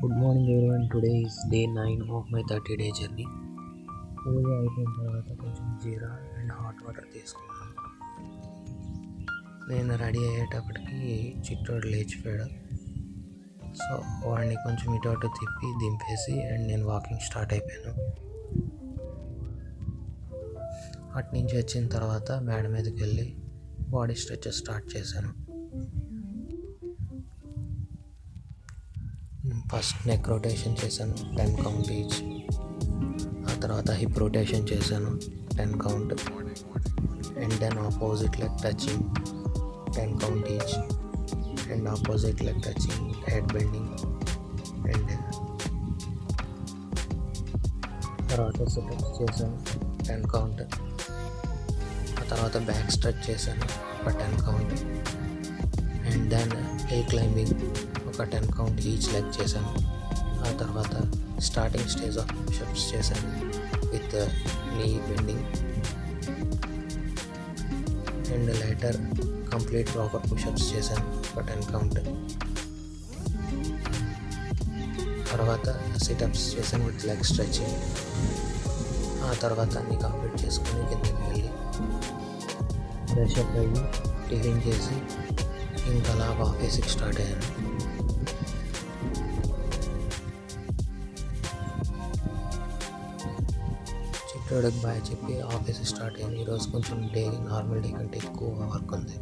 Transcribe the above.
Good morning everyone. Today is day 9 of my 30-day journey. పూజ అయిపోయిన తర్వాత కొంచెం జీరా అండ్ హాట్ వాటర్ తీసుకున్నాను. నేను రెడీ అయ్యేటప్పటికి చిట్టోడు లేచిపోయాడు. సో వాడిని కొంచెం ఇటు అటు తిప్పి దింపేసి అండ్ నేను వాకింగ్ స్టార్ట్ అయిపోయాను. అటు నుంచి వచ్చిన తర్వాత మేడ మీదకి వెళ్ళి బాడీ స్ట్రెచెస్ స్టార్ట్ చేశాను. ఫస్ట్ నెక్ రొటేషన్ చేశాను 10 కౌంట్ ఈచ్. ఆ తర్వాత హిప్ రొటేషన్ చేశాను 10 count. And then opposite leg touching 10 count each. And opposite leg touching, head bending. And తర్వాత సిటప్స్ చేశాను 10 కౌంట్. ఆ తర్వాత బ్యాక్ స్ట్రెచ్ చేశాను ఒక 10 count. And then hill climbing ఒక 10 కౌంట్ ఈచ్ లెగ్ చేశాను. ఆ తర్వాత స్టార్టింగ్ స్టేజ్ ఆఫ్ పుషప్స్ చేశాను with knee bending. And later complete proper push ups చేశాను ఒక 10 కౌంట్. తర్వాత సిటప్స్ చేశాను విత్ లెగ్ స్ట్రెచింగ్. ఆ తర్వాత అన్ని కంప్లీట్ చేసుకుని కిందకి వెళ్ళి ఫ్రెష్ అప్ అయ్యి టిఫిన్ చేసి ఇంకా అలా ఆఫీస్కి స్టార్ట్ అయ్యాను. చిట్టోడికి బాయ్ చెప్పి ఆఫీస్ స్టార్ట్ అయ్యాను. ఈరోజు కొంచెం నార్మల్ డే కంటే ఎక్కువ వర్క్ ఉంది.